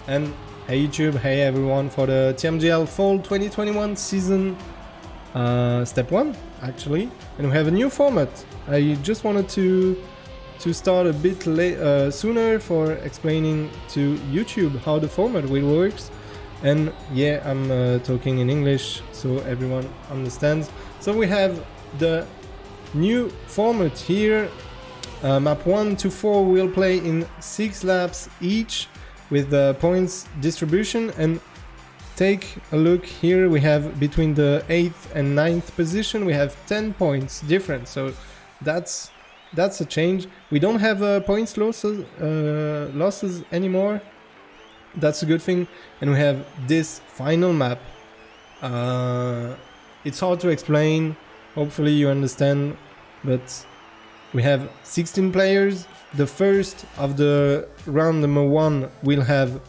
And hey YouTube, hey everyone, for the TMGL Fall 2021 season step 1 actually, and we have a new format. I just wanted to start a bit sooner for explaining to YouTube how the format will works. And yeah, I'm talking in English so everyone understands. So we have the new format here. Map 1 to 4 will play in 6 laps each with the points distribution, and take a look here. We have between the 8th and 9th position we have 10 points difference, so that's a change. We don't have points losses anymore. That's a good thing. And we have this final map. It's hard to explain, hopefully you understand, but we have 16 players. The first of the round number 1 will have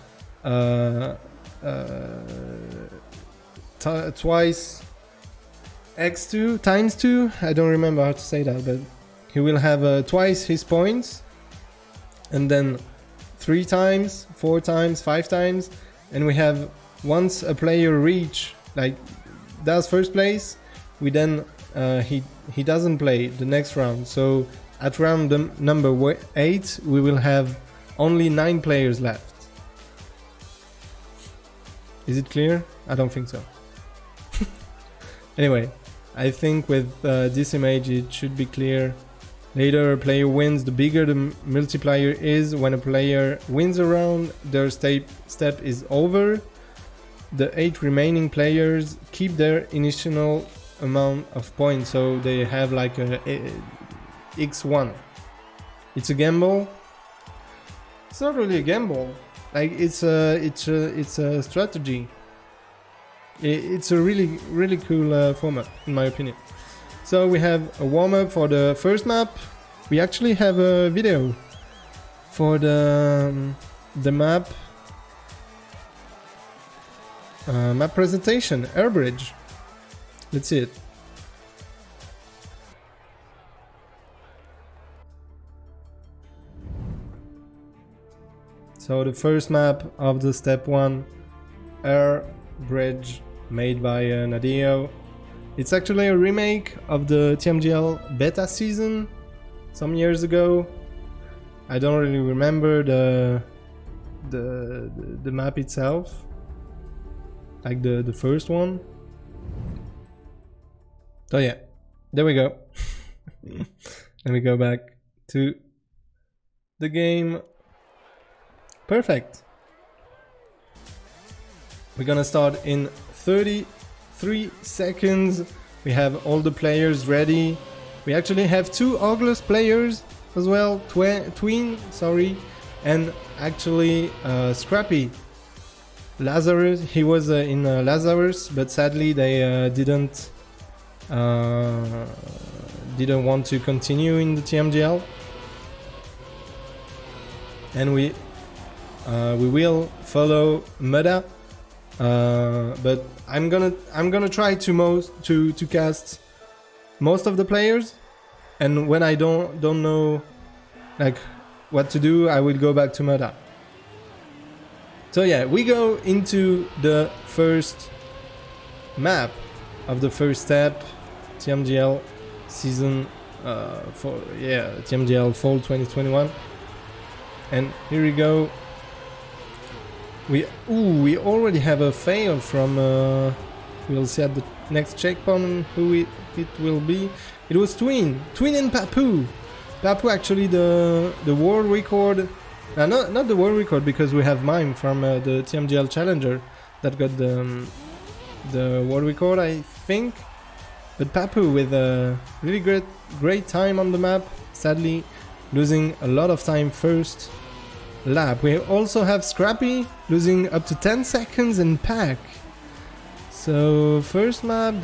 twice x2 times 2. I don't remember how to say that, but he will have twice his points, and then 3 times, 4 times, 5 times. And we have, once a player reach like that's first place, we then he doesn't play the next round. So at round number 8 we will have only 9 players left. Is it clear? I don't think so. Anyway, I think with this image it should be clear. Later a player wins, the bigger the multiplier is. When a player wins a round, their step is over. The 8 remaining players keep their initial amount of points, so they have like a x1. It's a gamble. It's not really a gamble. Like it's a strategy. It's a really cool format in my opinion. So we have a warm-up for the first map. We actually have a video for the map map presentation, Air Bridge. Let's see it. So the first map of the step 1, Air Bridge, made by Nadeo. It's actually a remake of the TMGL beta season some years ago. I don't really remember the map itself, like the first one. So yeah, there we go. Let me go back to the game. Perfect. We're gonna start in 33 seconds. We have all the players ready. We actually have 2 August players as well, twin, sorry, and actually Scrappy. Lazarus, he was in Lazarus, but sadly they didn't want to continue in the TMGL, and we will follow Mudda, but I'm gonna try to cast most of the players, and when I don't know like what to do, I will go back to Mudda. So yeah, we go into the first map of the first step, TMGL season TMGL Fall 2021, and here we go. We already have a fail from we'll see at the next checkpoint who it will be. It was Twin and Papu. Papu actually the world record, not the world record, because we have Mime from the TMGL Challenger that got the world record, I think. But Papu with a really great time on the map, sadly losing a lot of time first lap. We also have Scrappy losing up to 10 seconds in pack. So first map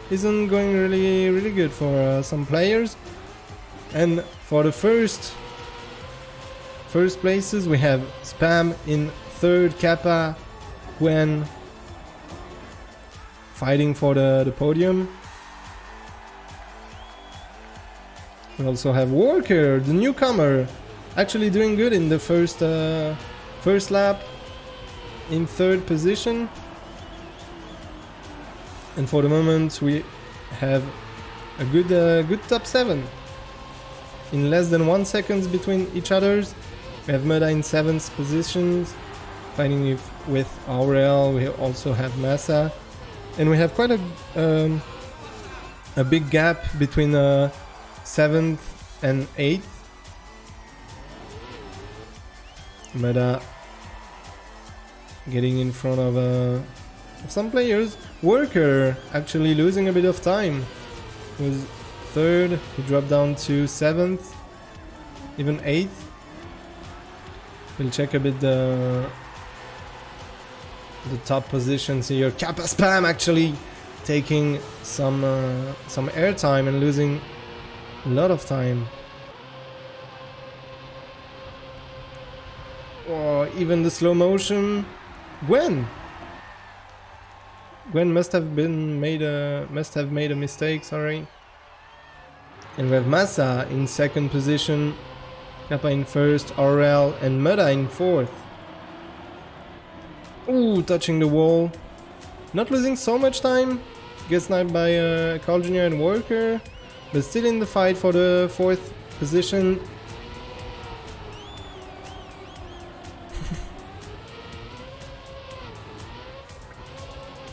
isn't going really good for some players. And for the first places we have Spam in 3rd, Kappa, Gwen fighting for the podium. We also have Walker, the newcomer, actually doing good in the first First lap in 3rd position. And for the moment we have a good top 7. In less than 1 second between each others. We have Mudda in 7th position, fighting with Aurel. We also have Massa. And we have quite a big gap between 7th and 8th. Mudda getting in front of some players. Worker actually losing a bit of time. He was 3rd, he dropped down to 7th, even 8th. We'll check a bit the top positions here. Kappa Spam actually taking some airtime and losing a lot of time. Oh, even the slow motion. Gwen must have made a mistake, sorry. And we have Massa in 2nd position, Kappa in 1st, Aurel and Mudda in 4th. Ooh, touching the wall. Not losing so much time. Gets sniped by Carl Jr. and Worker, but still in the fight for the 4th position.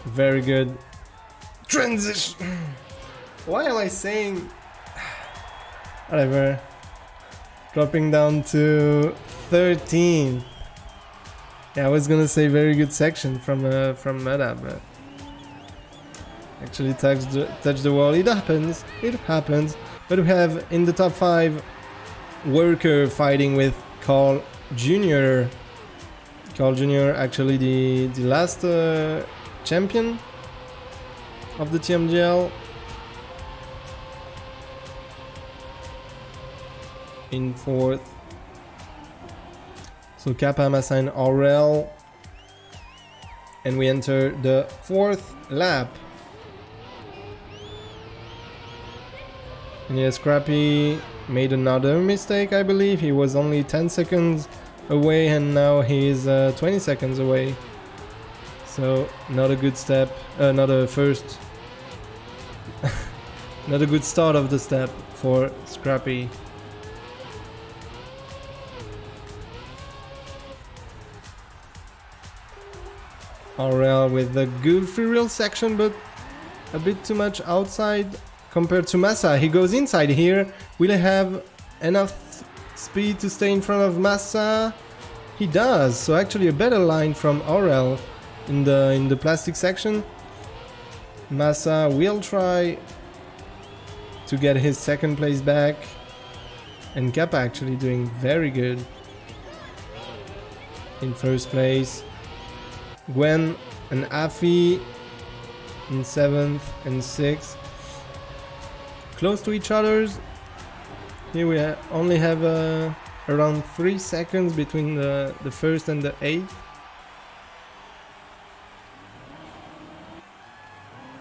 Very good transition. Why am I saying whatever? Dropping down to 13. Yeah, I was gonna say very good section from Mudda, but actually touched the wall. It happens. But we have in the top 5 Worker fighting with Carl Jr. Carl Jr. actually the last champion of the TMGL. In 4th. So Kappa, Massa and Aurel. And we enter the 4th lap. And yeah, Scrappy made another mistake, I believe. He was only 10 seconds away and now he is 20 seconds away. So not a good step, not a first, not a good start of the step for Scrappy. Aurel with the good free reel section, but a bit too much outside compared to Massa. He goes inside here. Will he have enough speed to stay in front of Massa? He does. So actually a better line from Aurel in the plastic section. Massa will try to get his 2nd place back. And Kappa actually doing very good in 1st place. Gwen and Afi in 7th and 6th. Close to each other's. Here we only have around 3 seconds between the 1st and the 8th.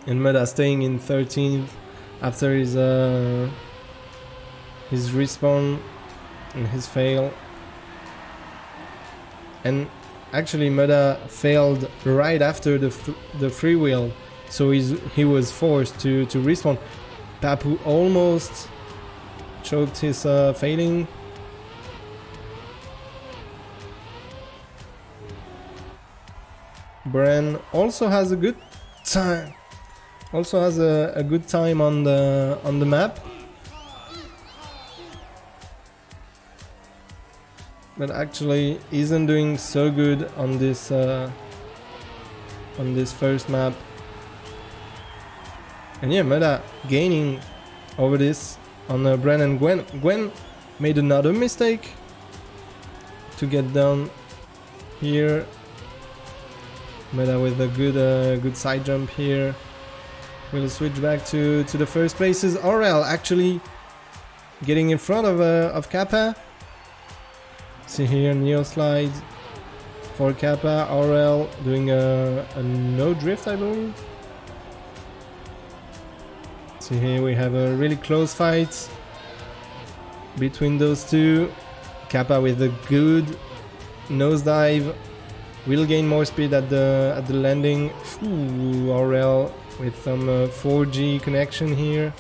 And Mudda staying in 13th after his respawn and his fail. And actually Mudda failed right after the freewheel, so he was forced to respawn. Papu almost choked his failing. Bren also has a good time. Also has a good time on the map. But actually isn't doing so good on this first map. And yeah, Mudda gaining over this on Bren and Gwen. Gwen made another mistake to get down here. Mudda with a good side jump here. We'll switch back to the first places. Aurel actually getting in front of Kappa. See here, Neo slide for Kappa. Aurel doing a no drift, I believe. See here, we have a really close fight between those two. Kappa with a good nosedive. Will gain more speed at the landing. Ooh, Aurel with some 4G connection here.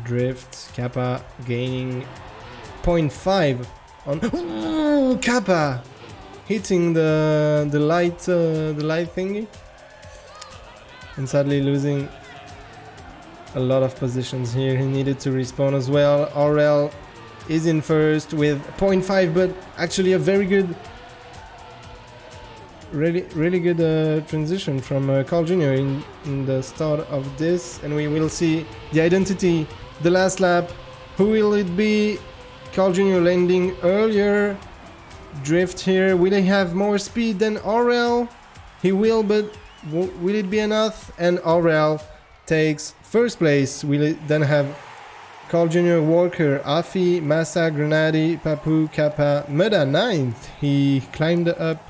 Drift. Kappa gaining 0.5 on. Ooh, Kappa hitting the light thingy, and sadly losing a lot of positions here. He needed to respawn as well. Aurel is in first with 0.5, but actually a very good, really good transition from Carl Jr. in the start of this, and we will see the identity, the last lap. Who will it be? Carl Jr. landing earlier. Drift here. Will he have more speed than Aurel? He will, but will it be enough? And Aurel takes first place. Will it then have Carl Jr., Walker, Afi, Massa, Grenadi, Papu, Kappa, Mudda 9th. He climbed up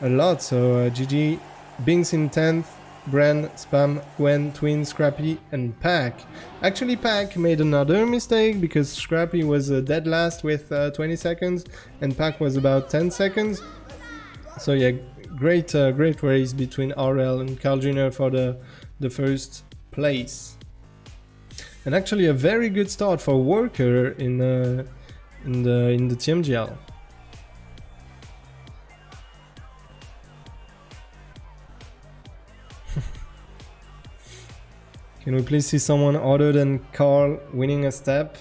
a lot, so GG. Binks in 10th, Bren, Spam, Gwen, Twin, Scrappy, and Pack. Actually, Pack made another mistake because Scrappy was dead last with 20 seconds and Pack was about 10 seconds. So yeah, great race between Aurel and Carl Jr. for the first place. And actually a very good start for Worker in the TMGL. Can we please see someone other than Carl winning a step?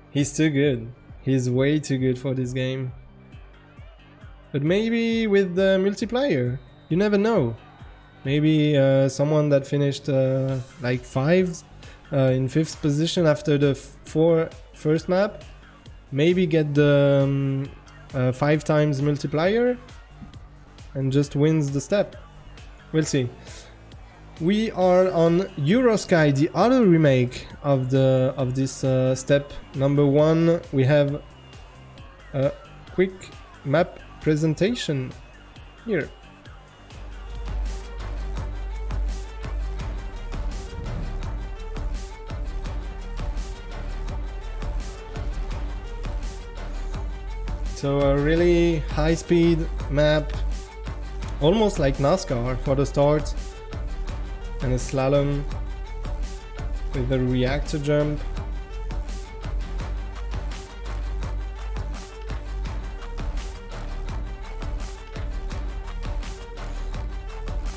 He's too good. He's way too good for this game. But maybe with the multiplayer, you never know. Maybe someone that finished like 5 in 5th position after the 4 first map, maybe get the 5 times multiplier and just wins the step. We'll see. We are on Eurosky, the other remake of this step number 1. We have a quick map presentation here. So a really high speed map, almost like NASCAR for the start, and a slalom with a reactor jump.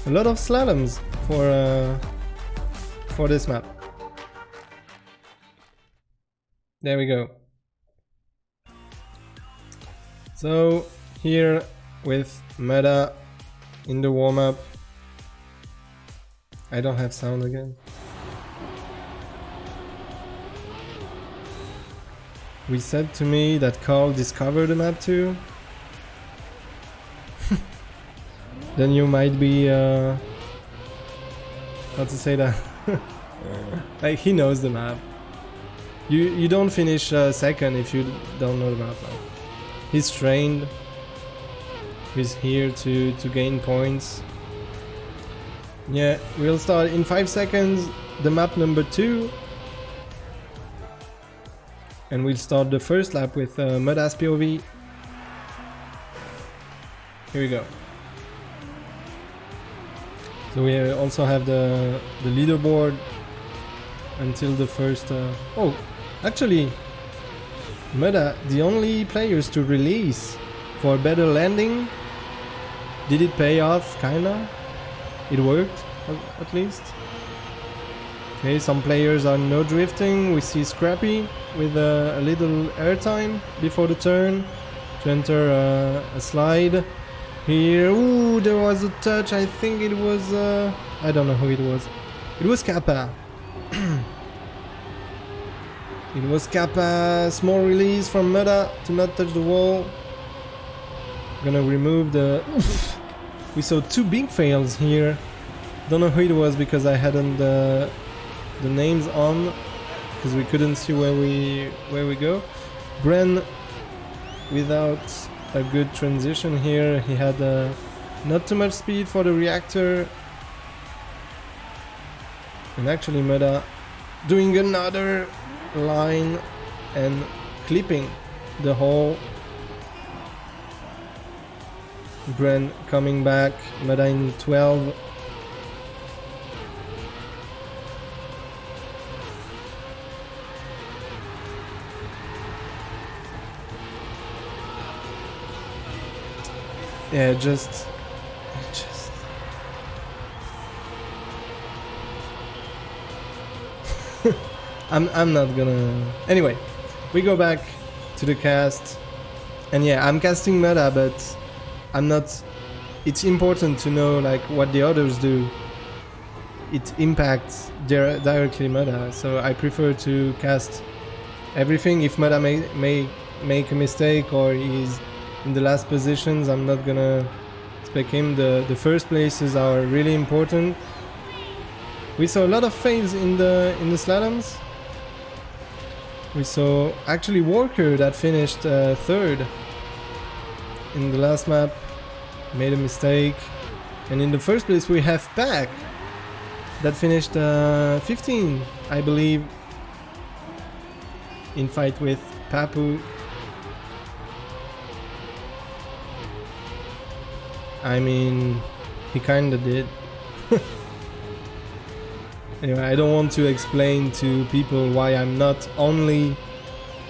A lot of slaloms for this map. There we go. So here with Mudda in the warm-up. I don't have sound again. We said to me that Carl discovered the map too. Then you might be how to say that? Like, he knows the map. You don't finish second if you don't know the map. He's trained. He's here to gain points. Yeah, we'll start in 5 seconds the map number 2. And we'll start the first lap with Mudda's POV. Here we go. So we also have the leaderboard until the first... Oh, actually, Mudda, the only players to release for better landing. Did it pay off? Kinda. It worked, at least. Okay, some players are no drifting. We see Scrappy with a little airtime before the turn to enter a slide. Here, ooh, there was a touch. I think it was, I don't know who it was. It was Kappa. It was Kappa. Small release from Mudda to not touch the wall. Gonna remove the... We saw 2 big fails here. Don't know who it was because I hadn't the names on, because we couldn't see where we go. Bren without a good transition here. He had not too much speed for the reactor. And actually Mudda doing another line and clipping the whole. Gwen coming back, Mudda in 12. Yeah, just I'm not gonna. Anyway, we go back to the cast, and yeah, I'm casting Mudda, but I'm not. It's important to know like what the others do. It impacts directly Mudda, so I prefer to cast everything. If Mudda may make a mistake or he's in the last positions, I'm not gonna spec him. The first places are really important. We saw a lot of fails in the slaloms. We saw actually Walker that finished third in the last map, made a mistake, and in the first place we have Pack that finished 15, I believe, in fight with Papu. I mean, he kinda did. Anyway, I don't want to explain to people why I'm not only...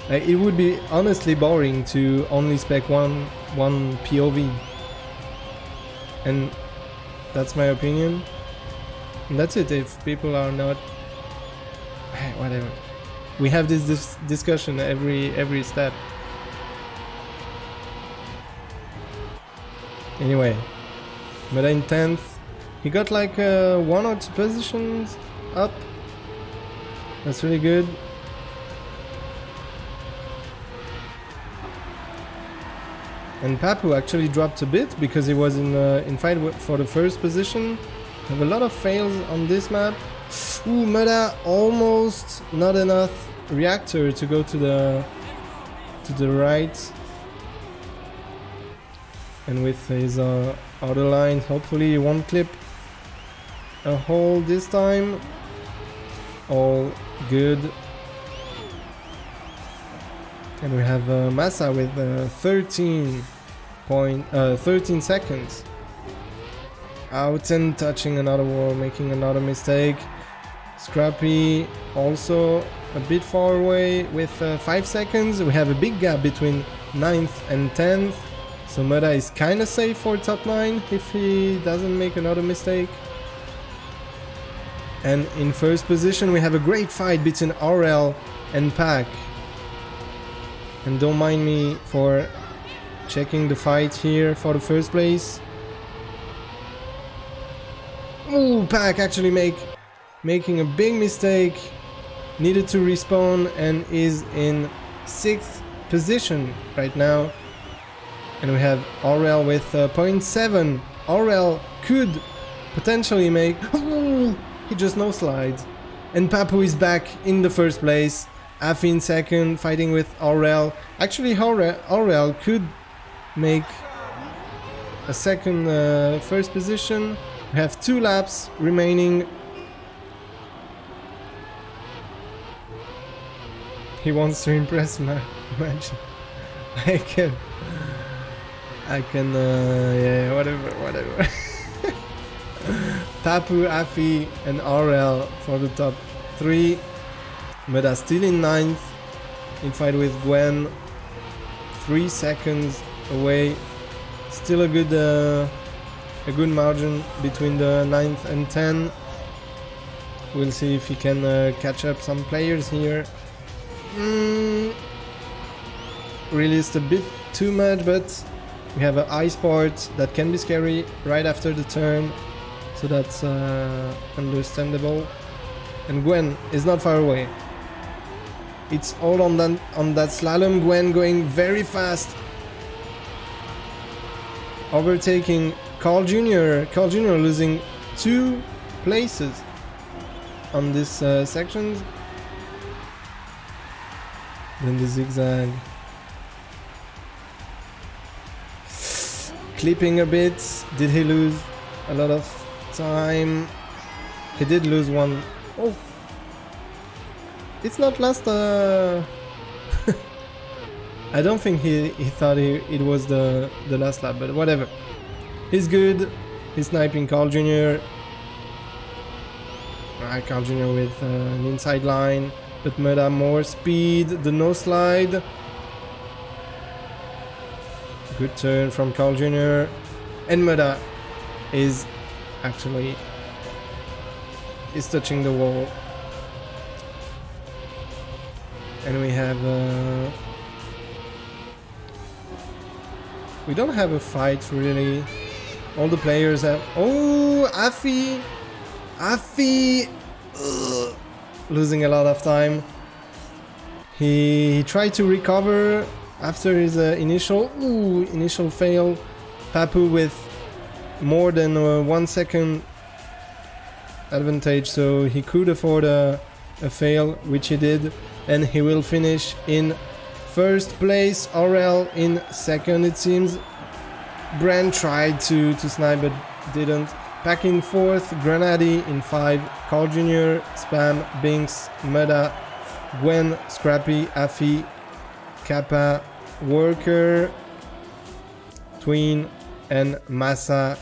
it would be honestly boring to only spec one POV. And that's my opinion. And that's it. If people are not... whatever. We have this discussion every step. Anyway, Mudda in 10th. He got like 1 or 2 positions up. That's really good. And Papu actually dropped a bit because he was in fight for the first position. Have a lot of fails on this map. Ooh, Mudda almost not enough reactor to go to the right. And with his other line, hopefully he won't clip a hole this time. All good. And we have Massa with 13 seconds. Out and touching another wall, making another mistake. Scrappy also a bit far away with 5 seconds. We have a big gap between 9th and 10th. So Mudda is kinda safe for top 9 if he doesn't make another mistake. And in first position we have a great fight between RL and Pack. And don't mind me for checking the fight here for the first place. Ooh, Pack actually making a big mistake. Needed to respawn and is in 6th position right now. And we have RL with 0.7. RL could potentially make... Oh, he just no slides. And Papu is back in the first place. Afi in second, fighting with RL. Actually, RL could make a second first position. We have 2 laps remaining. He wants to impress Imagine. I can, yeah, whatever. Papu, Afi, and RL for the top 3. Mudda still in 9th, in fight with Gwen. 3 seconds away. Still a good margin between the 9th and 10. We'll see if he can catch up some players here. Released a bit too much, but we have an ice part that can be scary right after the turn, so that's understandable. And Gwen is not far away. It's all on that slalom. Gwen going very fast, overtaking Carl Jr. Carl Jr. losing 2 places on this section. Then the zigzag. Clipping a bit. Did he lose a lot of time? He did lose 1. Oh, it's not last I don't think he thought it was the last lap, but whatever. He's good. He's sniping Carl Jr. Carl Jr. with an inside line, but Mudda more speed. The no slide. Good turn from Carl Jr. And Mudda is actually touching the wall. And we have we don't have a fight really. All the players have. Oh, Afi, losing a lot of time. He tried to recover after his initial fail. Papu with more than 1 second advantage, so he could afford a fail, which he did, and he will finish in first place. Aurel in second, it seems. Brand tried to snipe but didn't. Pack in fourth, Grenady in 5, Carl Jr., Spam, Binks, Mudda, Gwen, Scrappy, Afi, Kappa, Worker, Tween, and Massa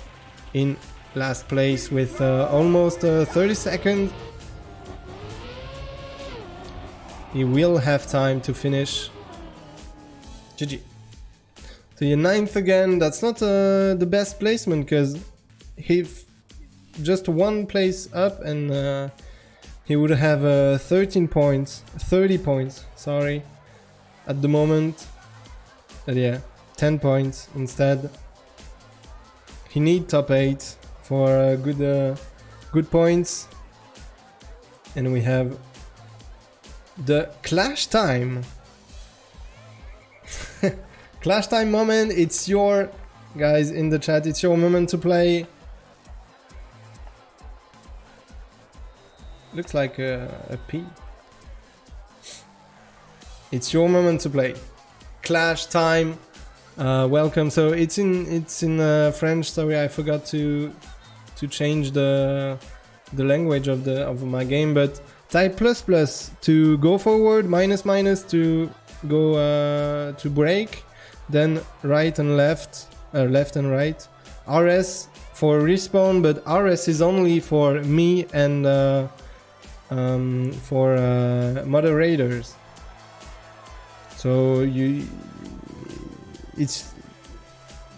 in last place with almost 30 seconds. He will have time to finish. GG. So you're 9th again. That's not the best placement because he just 1 place up and he would have 30 points, sorry, at the moment. But yeah, 10 points instead. He need top 8 for good points. And we have the clash time. Clash time moment. It's your, guys in the chat, it's your moment to play. Looks like a P. It's your moment to play. Clash time. Welcome. So it's in French. Sorry, I forgot to change the language of my game. But type plus plus to go forward, minus minus to go to break, then right and left, left and right. RS for respawn, but RS is only for me and for moderators. So it's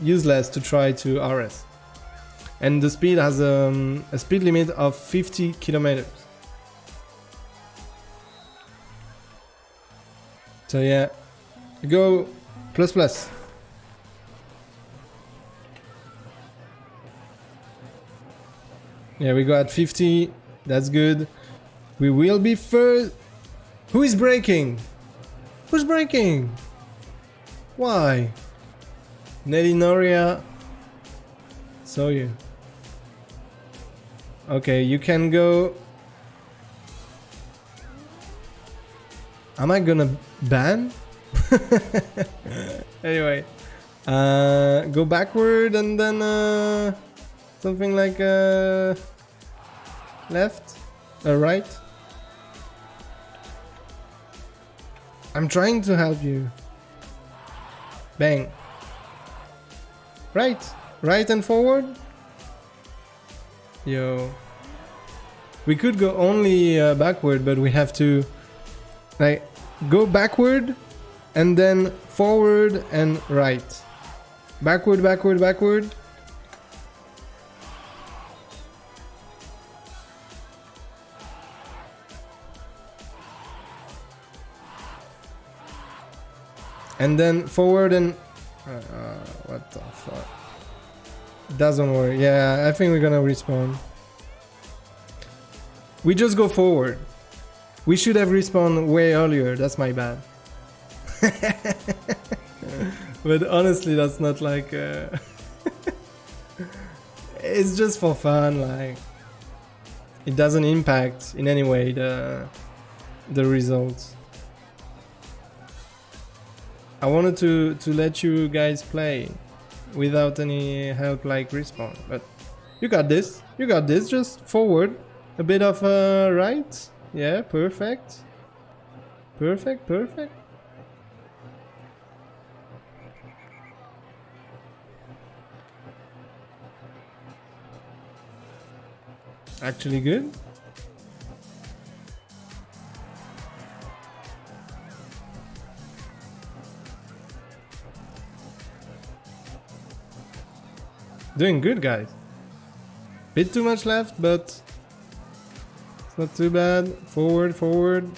useless to try to RS. And the speed has a speed limit of 50 kilometers. So yeah, go plus plus. Yeah, we go at 50. That's good. We will be first. Who is breaking? Who's breaking? Why? Nelly Noria. So you. Okay, you can go. Am I gonna ban? Anyway, go backward and then something like left, right. I'm trying to help you. Bang. Right and forward. Yo. We could go only backward, but we have to like go backward and then forward and right. Backward, backward, backward. And then forward and what the fuck? Doesn't work. Yeah, I think we're gonna respawn. We just go forward. We should have respawned way earlier. That's my bad. But honestly, that's not like it's just for fun. Like it doesn't impact in any way the results. I wanted to let you guys play without any help like respawn, but you got this. You got this. Just forward, a bit of right. Yeah, perfect. Perfect, perfect. actually good. Doing good, guys. Bit too much left, but it's not too bad. Forward, forward.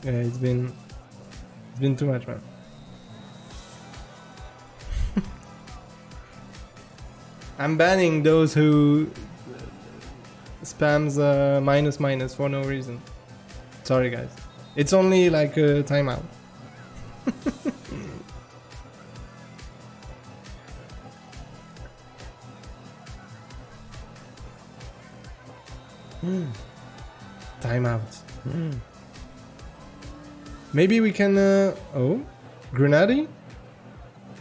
Yeah, it's been too much, man. I'm banning those who spams minus for no reason. Sorry, guys. It's only like a timeout. Timeout. Maybe we can. Oh, Grenadi?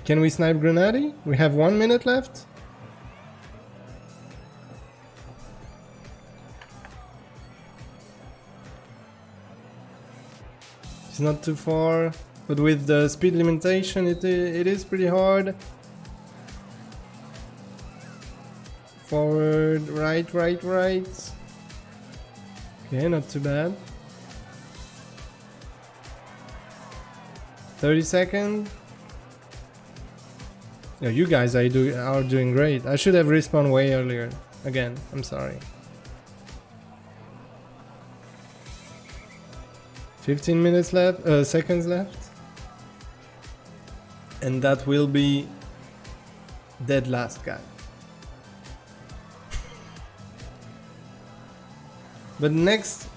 Can we snipe Grenadi? We have 1 minute left. It's not too far, but with the speed limitation, it is pretty hard. Forward, right, right, right. Okay, not too bad. 30 seconds. Yeah, you guys are doing great. I should have respawned way earlier. Again, I'm sorry. 15 minutes left, seconds left. And that will be dead last guy. But next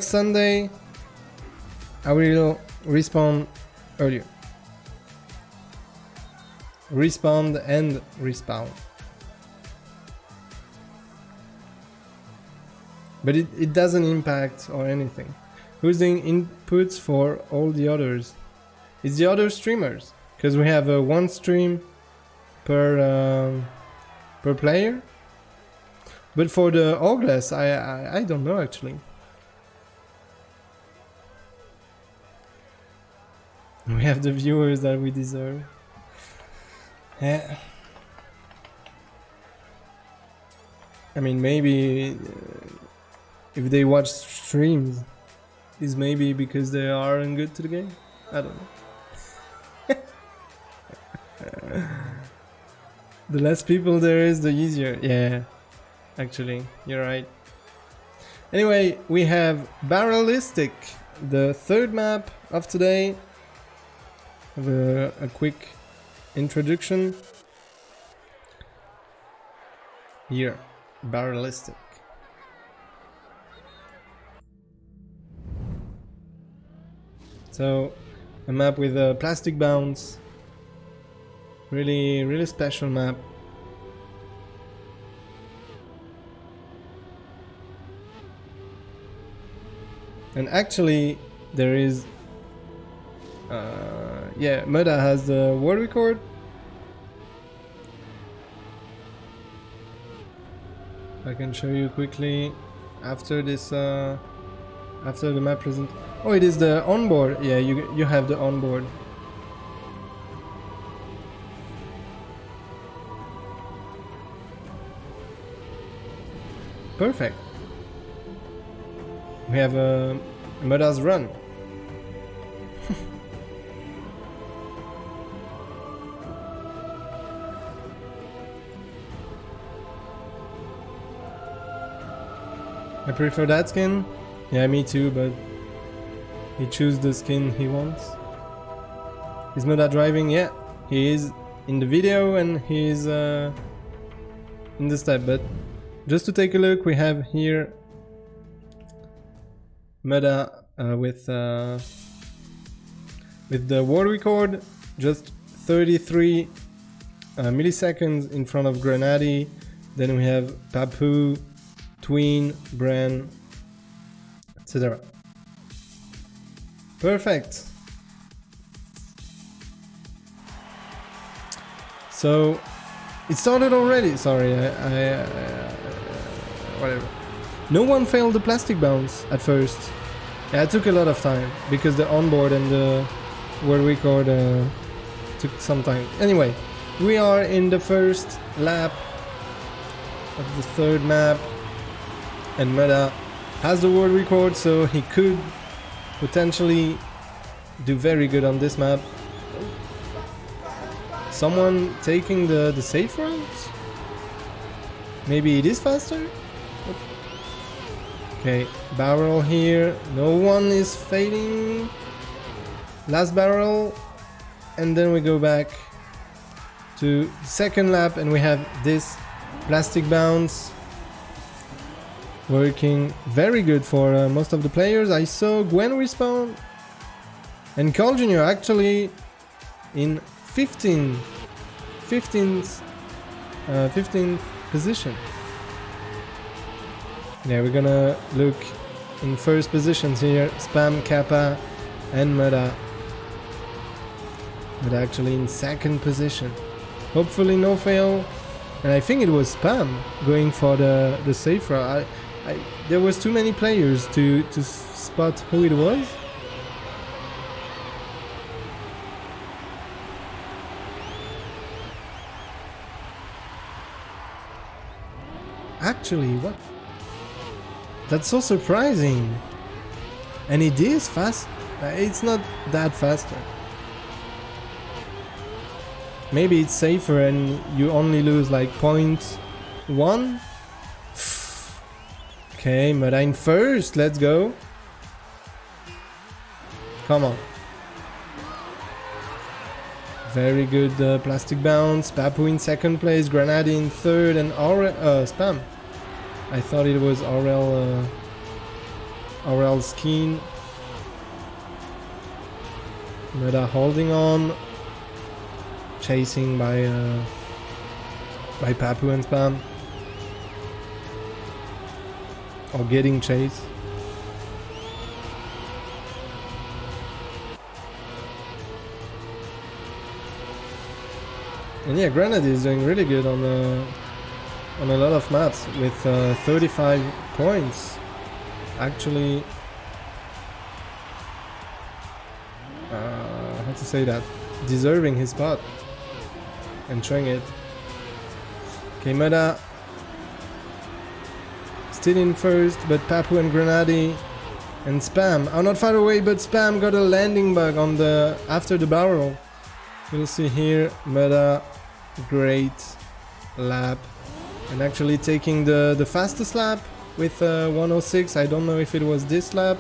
Sunday, I will respawn earlier. Respawn and respawn. But it doesn't impact or anything. Who's doing inputs for all the others? It's the other streamers. Because we have one stream per player. But for the Ogles, I don't know actually. We have the viewers that we deserve. Yeah. I mean, maybe if they watch streams, is maybe because they aren't good to the game? I don't know. The less people there is, the easier. Yeah. Actually, you're right. Anyway, we have Barrelistic, the third map of today. Have a quick introduction. Here, Barrelistic. So, a map with a plastic bounce. Really special map. And actually, there is, yeah, Mudda has the world record. I can show you quickly after this, after the map present. Oh, it is the onboard. Yeah, you have the onboard. Perfect. We have a Mudda's run. I prefer that skin. Yeah, me too, but he chooses the skin he wants. Is Mudda driving? Yeah, he is in the video and he is in the step. But just to take a look, we have here Mudda with the world record, just 33 milliseconds in front of Grenadi. Then we have Papu, Tween, Bran, etc. Perfect. So it started already. Sorry, whatever. No one failed the plastic bounce at first. Yeah, it took a lot of time because the onboard and the world record took some time. Anyway, We are in the first lap of the third map, and Mudda has the world record, so he could potentially do very good on this map. Someone taking the safe route? Maybe it is faster? Okay, barrel here. No one is fading. Last barrel. And then we go back to second lap and we have this plastic bounce. Working very good for most of the players. I saw Gwen respawn. And Carl Jr. actually in 15th position. Yeah, we're gonna look in first positions here. Spam, Kappa, and Mudda. But actually in second position. Hopefully no fail. And I think it was Spam going for the safe route. There was too many players to spot who it was. Actually, what? That's so surprising. And it is fast. It's not that faster. Maybe it's safer and you only lose like 0.1. Okay, Mudda in first. Let's go. Come on. Very good plastic bounce. Papu in second place. Granadi in third. And Spam. I thought it was Aurel's skin. Mudda holding on. Chasing by Papu and Spam. Or getting chased. And yeah, Granadi is doing really good on a lot of maps with 35 points. Actually, how to say that? Deserving his spot and showing it. Okay, Mudda still in first, but Papu and Granadi and Spam are not far away, but Spam got a landing bug on after the barrel. We'll see here. Mudda, great lap, and actually taking the fastest lap with 106. I don't know if it was this lap,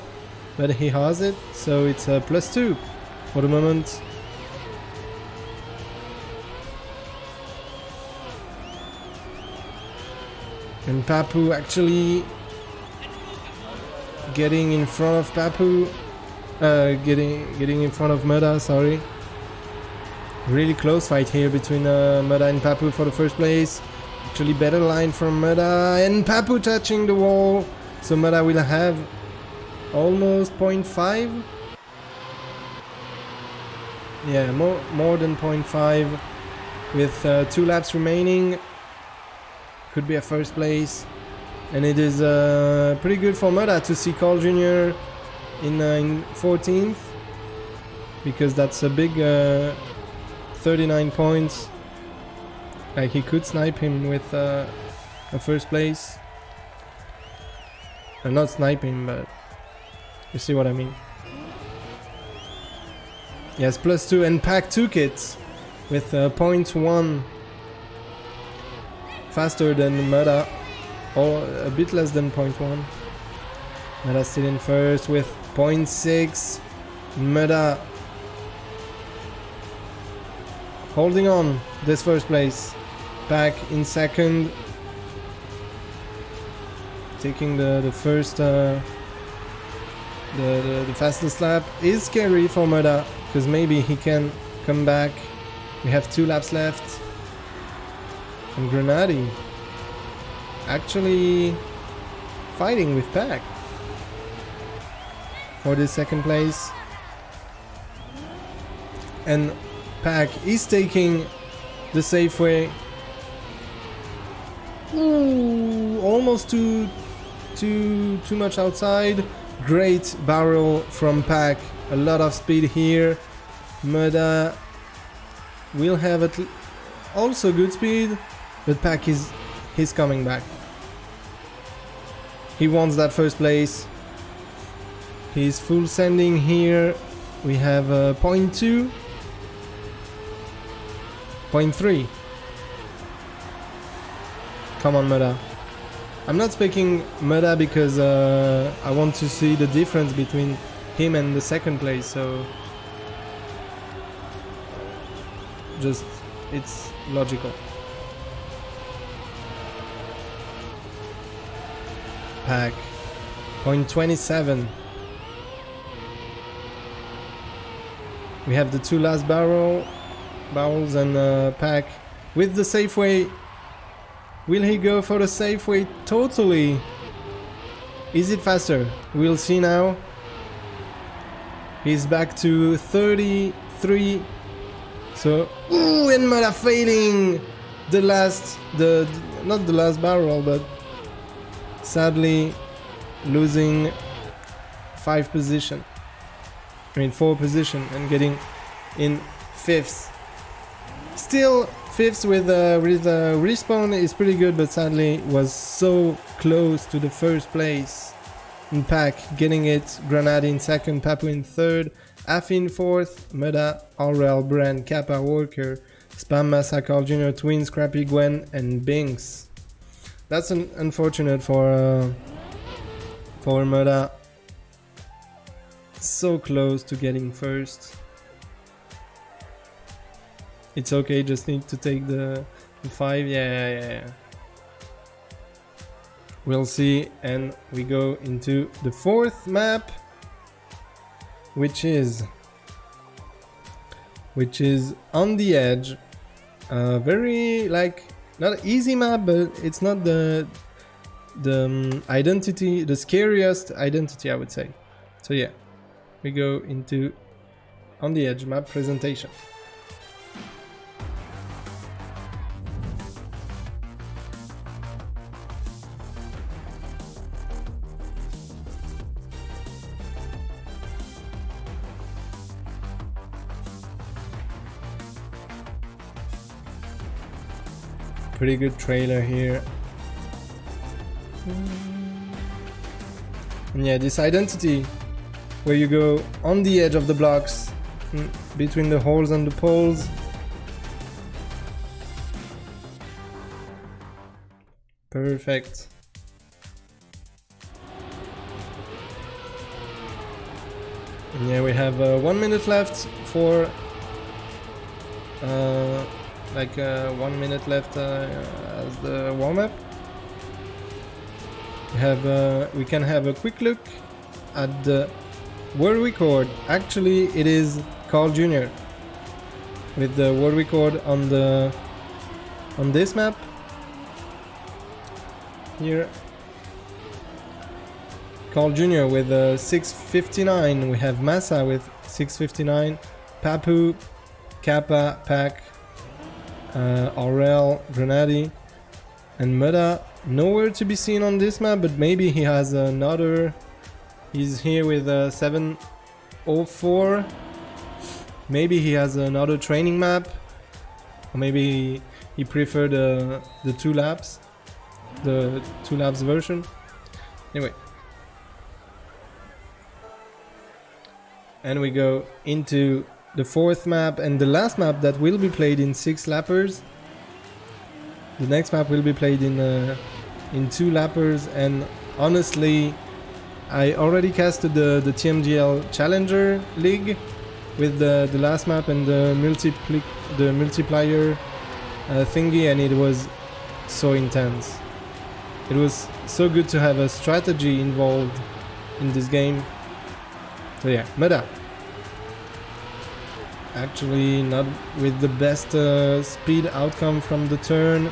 but he has it, so it's a +2 for the moment. And Papu actually getting in front of Papu, getting in front of Mudda, sorry. Really close fight here between Mudda and Papu for the first place. Actually better line from Mudda, and Papu touching the wall. So Mudda will have almost 0.5. Yeah, more than 0.5 with 2 laps remaining. Could be a first place, and it is pretty good for Mudda to see Carl Jr. in 14th, because that's a big 39 points. Like, he could snipe him with a first place. Not snipe him, but you see what I mean. Yes, +2, and Pack took it with 0.1. Faster than Mudda, or a bit less than 0.1. Mudda still in first with 0.6. Mudda holding on this first place. Pack in second, taking the first the fastest lap. Is scary for Mudda, because maybe he can come back. We have 2 laps left. And Granadi actually fighting with Pack for the second place. And Pack is taking the safe way. Ooh, almost too much outside. Great barrel from Pack. A lot of speed here. Mudda will have also good speed, but Pack he's coming back. He wants that first place. He's full sending here. We have 0.2, 0.3. Come on, Mudda. I'm not speaking Mudda because I want to see the difference between him and the second place, so just it's logical. Pack 0.27. We have the two last barrels and Pack with the Safeway. Will he go for the Safeway totally? Is it faster? We'll see now. He's back to 33. So, ooh, and Mudda failing not the last barrel, but sadly losing 4 position and getting in 5th. Still 5th with respawn is pretty good, but sadly was so close to the first place. In Pack getting it, Granadi in 2nd, Papu in 3rd, Afi in 4th, Mudda, Aurel, Brand, Kappa, Walker, Spam, Massa, Carl Jr., Twins, Scrappy, Gwen, and Binks. That's unfortunate for Mudda. So close to getting first. It's okay, just need to take the 5. Yeah. We'll see, and we go into the 4th map, which is on the edge. Very not easy map, but it's not the identity, the scariest identity, I would say. So yeah, we go into on the edge map presentation. Pretty good trailer here. And yeah, this identity where you go on the edge of the blocks between the holes and the poles. Perfect. And yeah, we have 1 minute left for 1 minute left as the warm-up. We can have a quick look at the world record. Actually, it is Carl Jr. with the world record on this map. Here, Carl Jr. with 6:59. We have Massa with 6:59. Papu, Kappa, Pack, Aurel, Granadi, and Mudda nowhere to be seen on this map, but maybe he has another. He's here with 7:04. Maybe he has another training map, or maybe he preferred the 2 laps, the 2 laps version. Anyway, and we go into the 4th map and the last map that will be played in 6 lappers. The next map will be played in 2 lappers, and honestly, I already casted the TMGL Challenger League with the last map and the multiplier thingy, and it was so intense. It was so good to have a strategy involved in this game. So yeah, Mudda. Actually not with the best speed outcome from the turn.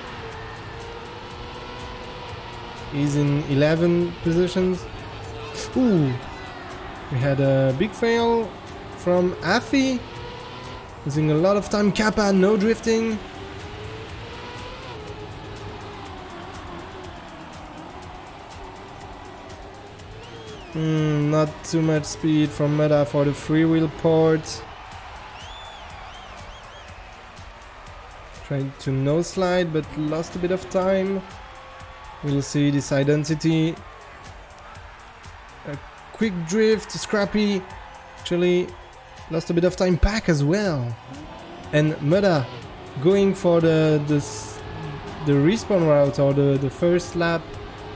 He's in 11 positions. Ooh, we had a big fail from Afi, losing a lot of time. Kappa, no drifting. Not too much speed from Mudda for the freewheel port. Tried to no slide, but lost a bit of time. We'll see this identity. A quick drift, Scrappy. Actually, lost a bit of time. Pack as well. And Mudda going for the respawn route or the first lap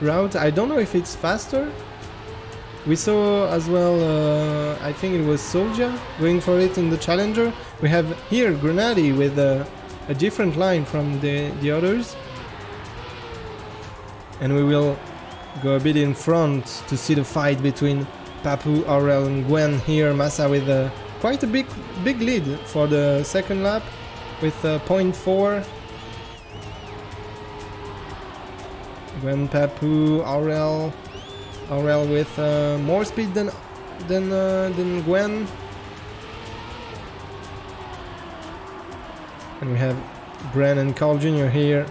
route. I don't know if it's faster. We saw as well, I think it was Soja going for it in the Challenger. We have here Grenady with a different line from the others. And we will go a bit in front to see the fight between Papu, Aurel and Gwen here. Massa with quite a big lead for the second lap with 0.4. Gwen, Papu, Aurel with more speed than Gwen. And we have Bren and Carl Jr. here,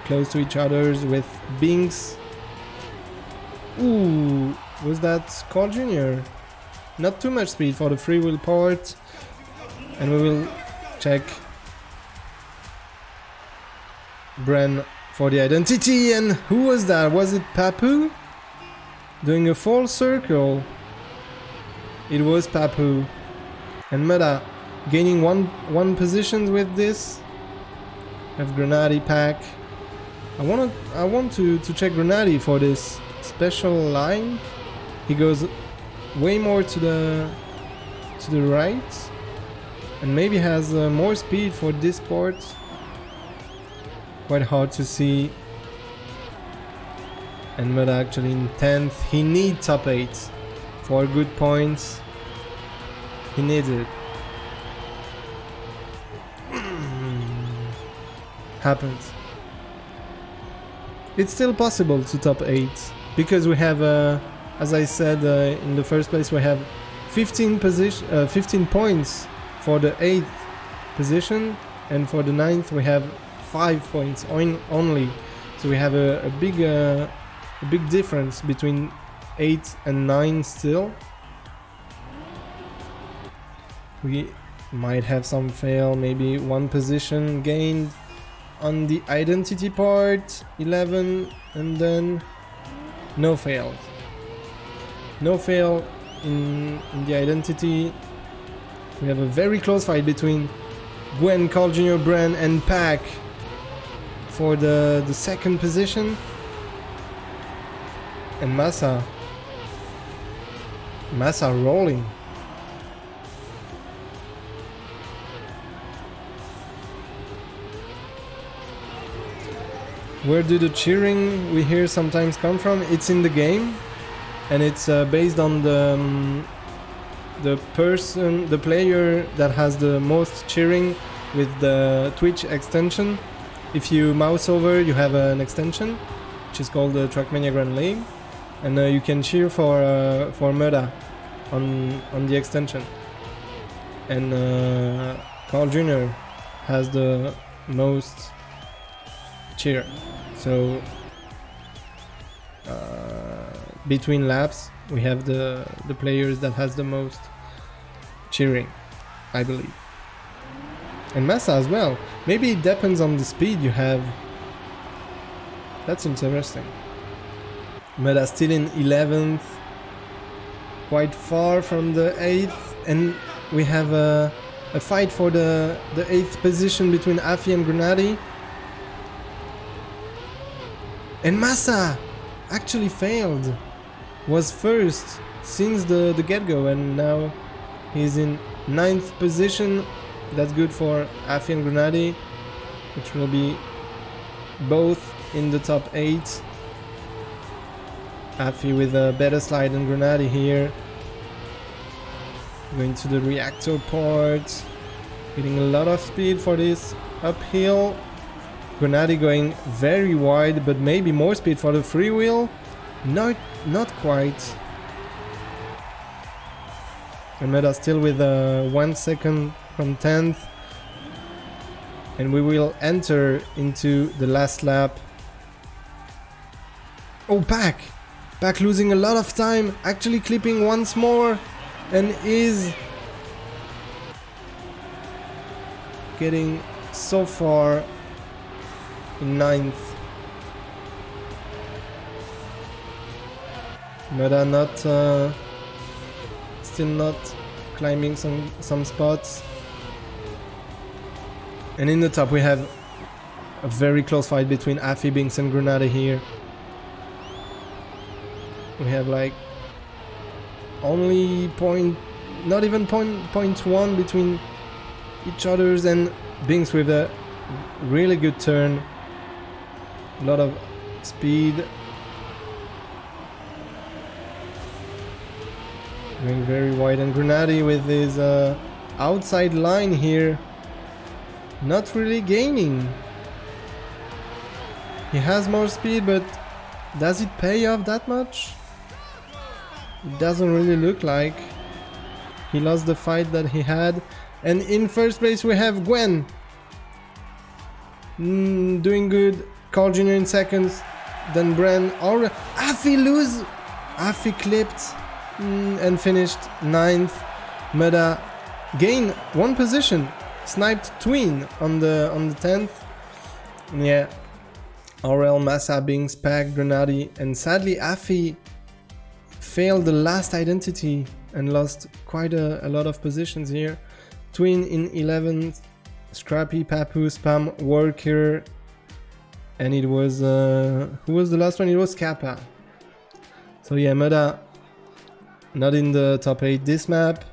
close to each others with Binks. Ooh, was that Carl Jr.? Not too much speed for the freewheel part. And we will check Bren for the identity. And who was that? Was it Papu? Doing a full circle. It was Papu. And Mudda gaining one position with this. Have Grenady Pack. I want to check Grenady for this special line. He goes way more to the right, and maybe has more speed for this part. Quite hard to see. And Mudda actually in 10th. He needs top 8 for good points. He needs it. Happens. It's still possible to top 8 because we have, as I said in the first place, we have 15 points for the 8th position, and for the 9th we have 5 points only. So we have a big difference between 8 and 9 still. We might have some fail, maybe 1 position gained on the identity part, 11, and then no fails. No fail in the identity. We have a very close fight between Gwen, Carl Jr., Bren and Pack for the second position. And Massa rolling. Where do the cheering we hear sometimes come from? It's in the game, and it's based on the player that has the most cheering with the Twitch extension. If you mouse over, you have an extension, which is called the Trackmania Grand League, and you can cheer for Mudda on the extension. And Carl Jr. has the most cheer. So between laps we have the players that has the most cheering, I believe. And Massa as well. Maybe it depends on the speed you have. That's interesting. Mudda still in 11th, quite far from the 8th, and we have a fight for the 8th position between Afi and Grenady. And Massa actually failed. Was first since the get-go, and now he's in 9th position. That's good for Afi and Grenady, which will be both in the top 8. Afi with a better slide than Grenady here. Going to the reactor part. Getting a lot of speed for this uphill. Grenady going very wide, but maybe more speed for the freewheel. Not quite. And Mudda still with 1 second from 10th. And we will enter into the last lap. Oh, Pack losing a lot of time, actually clipping once more, and is getting so far in 9th. Mudda not still not climbing some spots. And in the top we have a very close fight between Afi, Binks and Grenade here. We have like only not even point one between each others, and Binks with a really good turn, a lot of speed, going very wide, and Grenade with his outside line here, not really gaining. He has more speed, but does it pay off that much? It doesn't really look like. He lost the fight that he had. And in first place we have Gwen. Doing good. Carl Jr. in seconds. Then Bren. Afi lose. Afi clipped. And finished 9th. Mudda gained 1 position. Sniped Twin on the 10th. Yeah. Aurel, Massa, Binks, Pack, Grenade, and sadly Afi failed the last identity and lost quite a lot of positions here. Twin in 11th, Scrappy, Papu, Spam, Worker, and it was who was the last one? It was Kappa. So yeah, Mudda not in the top 8 this map,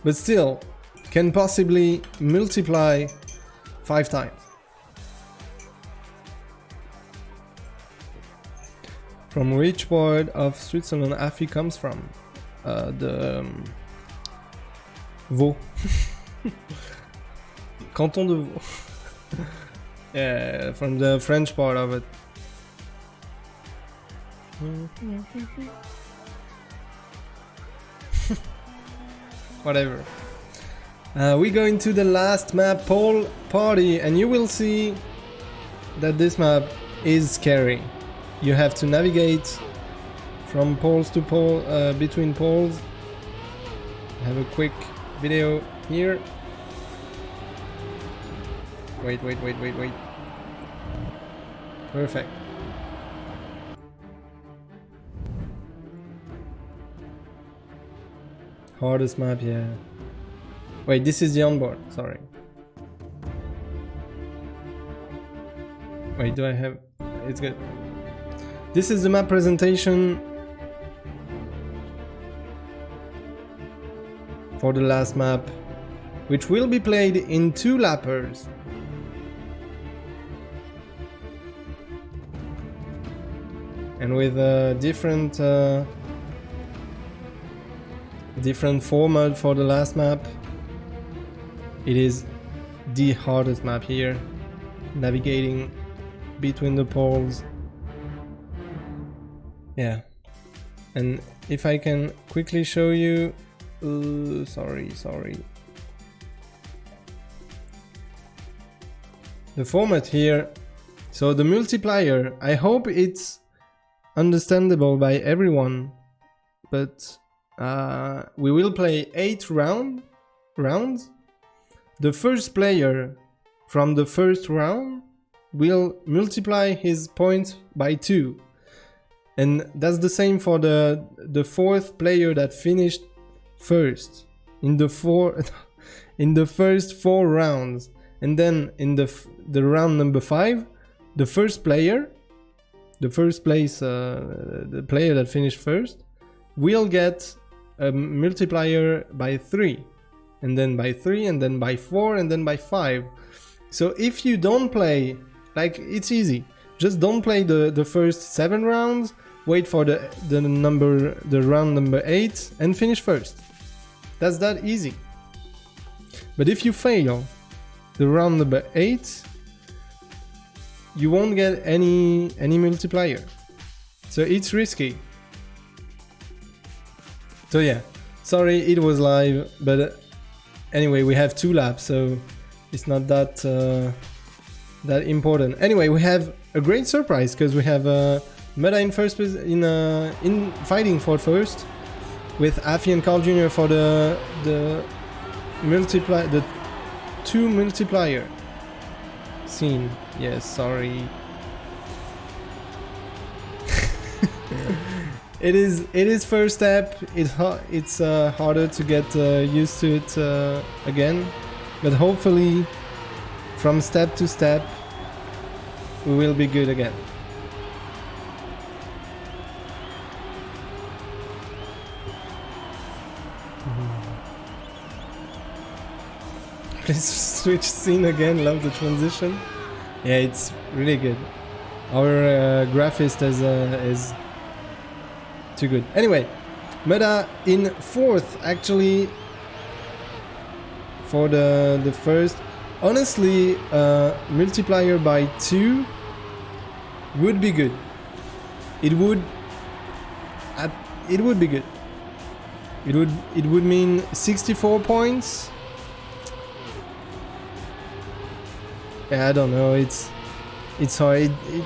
but still can possibly multiply 5 times. From which part of Switzerland Afi comes from? The Vaud. Canton de Vaud. Yeah, from the French part of it. Whatever. We go into the last map, Pole Party, and you will see that this map is scary. You have to navigate from poles to pole, between poles. I have a quick video here. Wait. Perfect. Hardest map, yeah. Wait, this is the onboard, sorry. Wait, do I have... It's good. This is the map presentation for the last map, which will be played in 2 lappers. And with a different format for the last map. It is the hardest map here, navigating between the poles. Yeah, and if I can quickly show you, sorry. The format here, so the multiplier, I hope it's understandable by everyone, but we will play 8 rounds. The first player from the first round will multiply his points by 2. And that's the same for the 4th player that finished first in the first 4 rounds. And then in the round number 5, the first player, the player that finished first, will get a multiplier by 3, and then by 3, and then by 4, and then by 5. So if you don't play, like, it's easy. Just don't play the first 7 rounds. Wait for the round number 8 and finish first. That's that easy. But if you fail the round number 8, you won't get any multiplier. So it's risky. So yeah, sorry it was live, but anyway, we have 2 laps, so it's not that that important. Anyway, we have a great surprise because we have Mudda in first in fighting for first, with Afi and Carl Jr. for the 2 multiplier. Scene. Yes, sorry. It is first step. It's harder to get used to it again, but hopefully from step to step we will be good again. Please switch scene again. Love the transition. Yeah, it's really good. Our graphist is too good. Anyway, Mudda in 4th actually for the first. Honestly, multiplier by 2 would be good. It would be good. It would mean 64 points. Yeah, I don't know. It's hard. It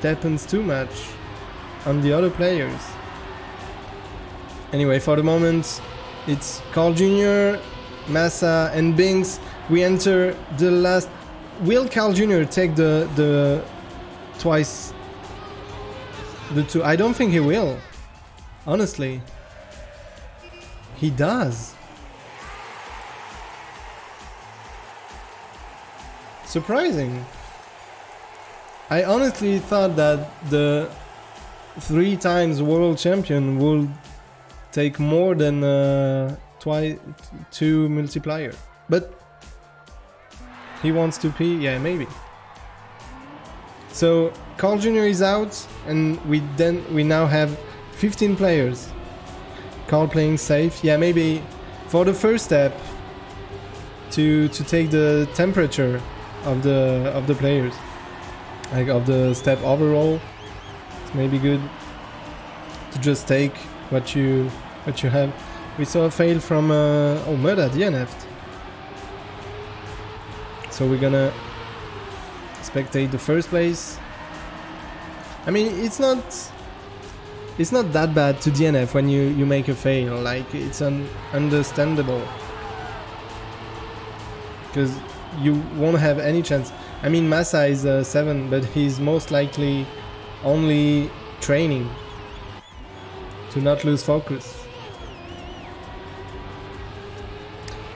depends too much on the other players. Anyway, for the moment, it's Carl Jr., Massa, and Binks. We enter the last. Will Carl Jr. take the twice? The 2? I don't think he will. Honestly, he does. Surprising. I honestly thought that the 3 times world champion would take more than 2 multiplier, but he wants to pee. Yeah, maybe. So Carl Jr. is out, and we now have 15 players. Carl playing safe. Yeah, maybe for the first step to take the temperature of the players, like of the step overall. It's maybe good to just take what you have. We saw a fail from Mudda DNF'd. So we're gonna spectate the first place. I mean, it's not that bad to DNF when you make a fail. Like, it's understandable, because you won't have any chance. I mean, Massa is 7, but he's most likely only training to not lose focus.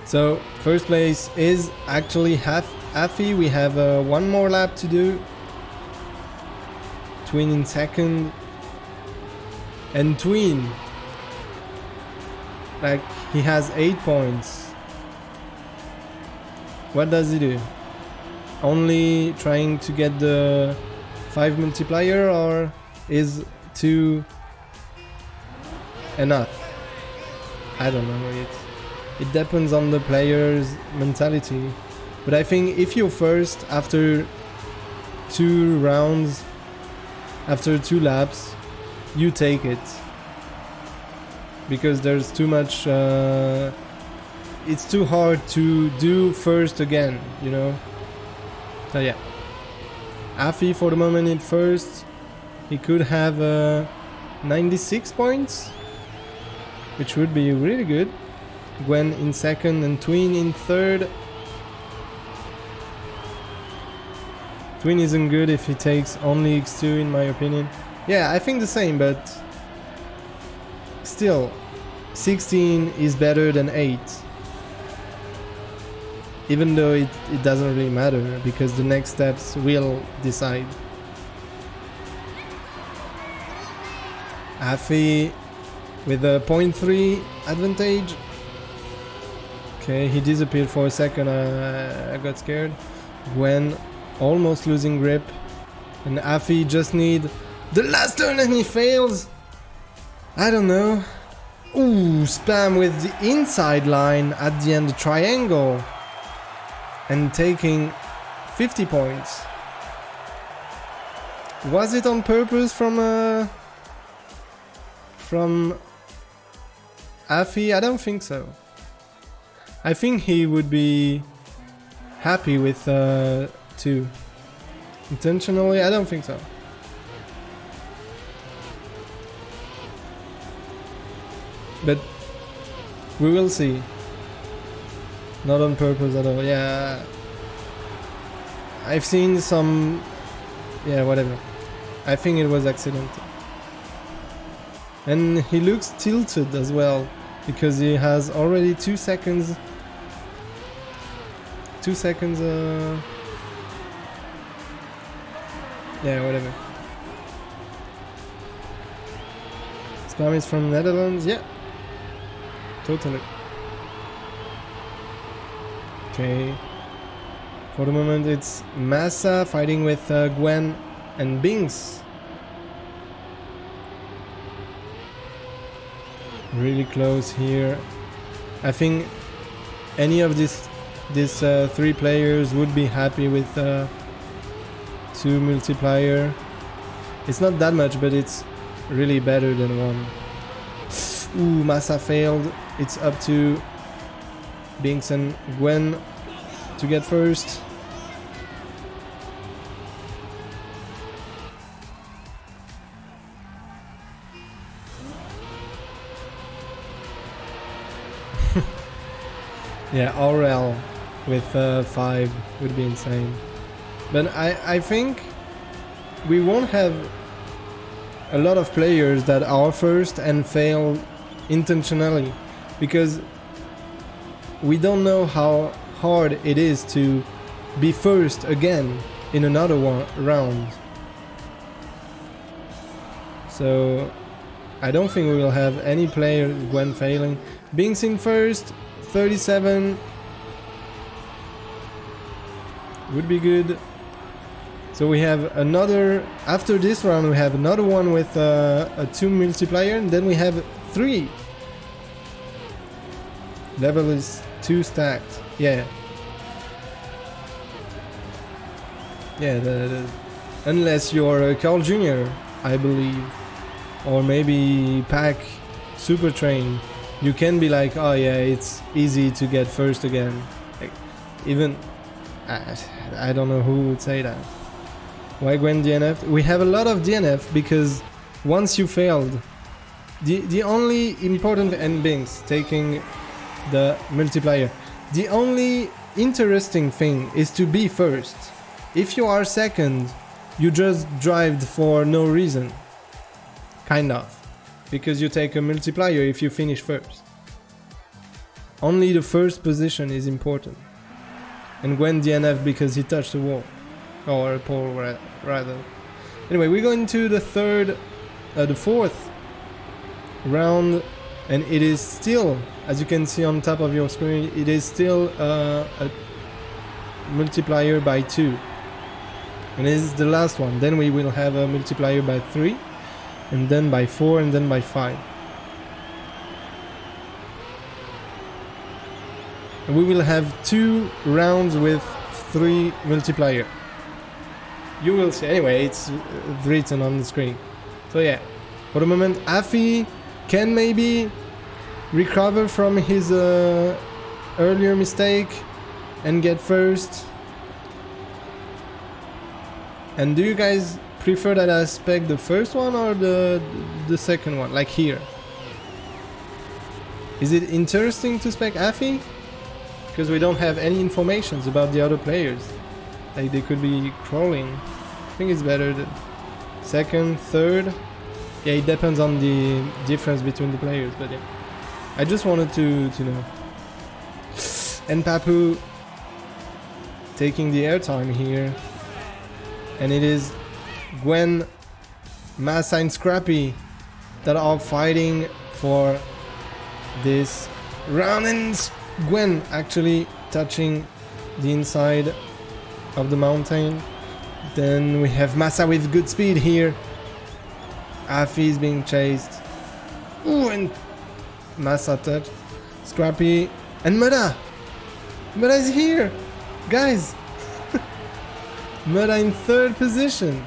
So first place is actually Afi. We have one more lap to do. Twin in second, and Twin, like, he has 8 points. What does he do? Only trying to get the 5 multiplier, or is 2 enough? I don't know. It depends on the player's mentality. But I think if you're first after 2 rounds, after 2 laps, you take it. Because there's too much... it's too hard to do first again, you know? So yeah. Afi for the moment in first. He could have 96 points, which would be really good. Gwen in second and Twin in third. Twin isn't good if he takes only X2, in my opinion. Yeah, I think the same, but still, 16 is better than 8. Even though it doesn't really matter, because the next steps will decide. Afi with a 0.3 advantage. Okay, he disappeared for a second. I got scared. Gwen almost losing grip, and Afi just need the last turn and he fails. I don't know. Ooh, spam with the inside line at the end, the triangle, and taking 50 points. Was it on purpose from Afi? I don't think so. I think he would be happy with 2. Intentionally, I don't think so. But we will see. Not on purpose at all. Yeah, I've seen some... Yeah, whatever. I think it was accidental. And he looks tilted as well, because he has already 2 seconds... 2 seconds... Yeah, whatever. Spam is from Netherlands, yeah. Totally. Okay. For the moment it's Massa fighting with Gwen and Binks. Really close here. I think any of these 3 players would be happy with 2 multiplier. It's not that much, but it's really better than 1. Ooh, Massa failed. It's up to Binks and Gwen to get first. Yeah, Aurel with 5 would be insane. But I think we won't have a lot of players that are first and fail intentionally, because we don't know how hard it is to be first again in another round. So I don't think we will have any player when failing. Binks in first, 37 would be good. So we have another, after this round we have another one with a 2 multiplier, and then we have 3. Level is 2 stacked. Yeah. Yeah, unless you're Carl Jr., I believe. Or maybe Pack Super Train. You can be like, oh yeah, it's easy to get first again. Like, even, I don't know who would say that. Why Gwen DNF? We have a lot of DNF because once you failed, the only important, and Binks taking the multiplier, the only interesting thing is to be first. If you are second, you just drive for no reason. Kind of. Because you take a multiplier if you finish first. Only the first position is important. And Gwen DNF because he touched the wall. Or a pole, rather. Anyway, we go into the fourth round, and it is still, as you can see on top of your screen, it is still a multiplier by 2. And this is the last one. Then we will have a multiplier by 3, and then by 4, and then by 5. And we will have 2 rounds with 3 multiplier. You will see. Anyway, it's written on the screen. So yeah, for the moment, Afi can maybe recover from his earlier mistake and get first. And do you guys prefer that I spec the first one or the second one, like here? Is it interesting to spec Afi? Because we don't have any informations about the other players. Like they could be crawling. I think it's better the second, third. Yeah, it depends on the difference between the players, but yeah. I just wanted to know. And Papu taking the airtime here. And it is Gwen, Massa and Scrappy that are fighting for this round, and Gwen actually touching the inside of the mountain. Then we have Massa with good speed here. Afi is being chased. Ooh, and Massa touched. Scrappy and Mudda. Mudda is here, guys. Mudda in 3rd position.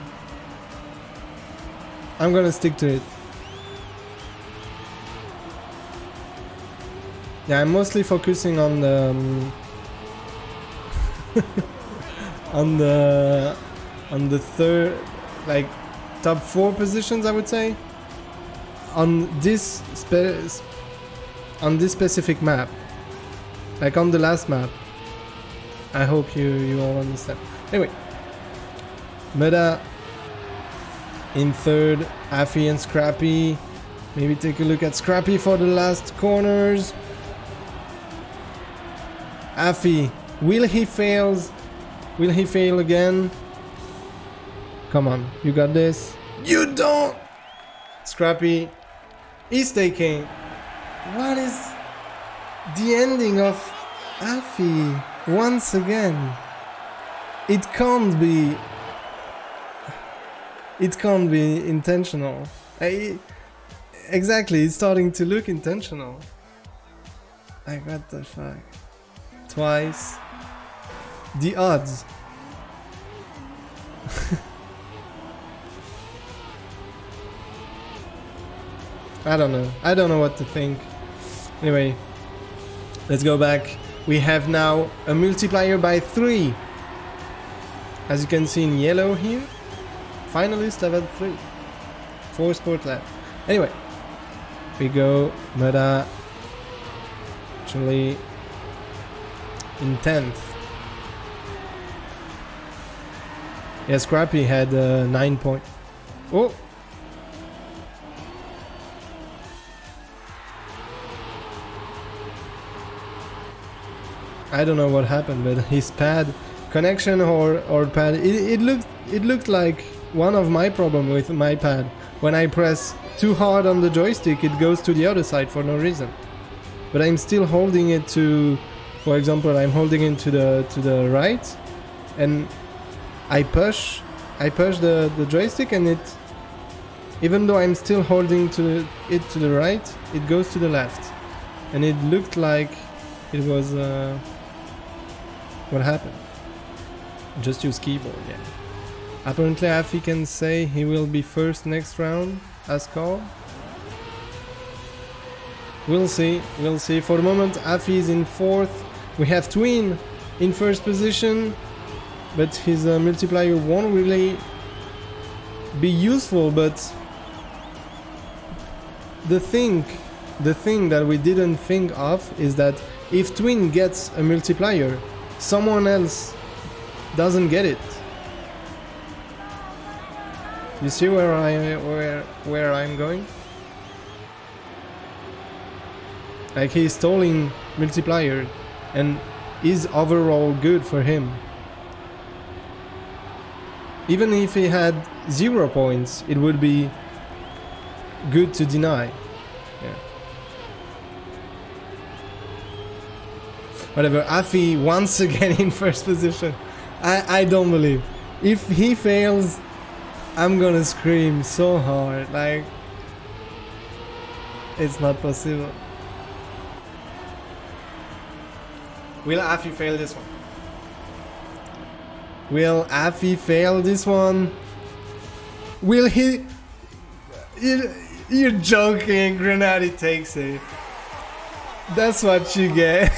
I'm gonna stick to it. Yeah, I'm mostly focusing on the on the third, like top 4 positions, I would say. On this specific map, like on the last map. I hope you all understand. Anyway. Mudda in third, Afi and Scrappy. Maybe take a look at Scrappy for the last corners. Afi, will he fail? Will he fail again? Come on, you got this. You don't! Scrappy is taking. What is the ending of Afi once again? It can't be intentional. Exactly, it's starting to look intentional. Like, what the fuck? Twice. The odds. I don't know. I don't know what to think. Anyway, let's go back. We have now a multiplier by 3. As you can see in yellow here. Finalist level 3. 4 sport left. Anyway, we go Mudda actually in 10th. Yeah, Scrappy had 9 points. Oh! I don't know what happened, but his pad connection or pad, it looked like one of my problem with my pad. When I press too hard on the joystick, it goes to the other side for no reason. But I'm still holding it to, for example, I'm holding it to the right, and I push the joystick, and it, even though I'm still holding it to the right, it goes to the left, and it looked like it was what happened. Just use keyboard, yeah. Apparently Afi can say he will be first next round as called. We'll see. For the moment Afi is in 4th. We have Twin in 1st position, but his multiplier won't really be useful. But the thing that we didn't think of is that if Twin gets a multiplier, someone else doesn't get it. You see where I'm going? Like, he's stalling multiplier and is overall good for him. Even if he had 0 points, it would be good to deny. Yeah. Whatever, Afi once again in 1st position. I don't believe. If he fails, I'm gonna scream so hard. Like, it's not possible. Will Afi fail this one? Will Afi fail this one? Will he? You're joking. Grenade takes it. That's what you get.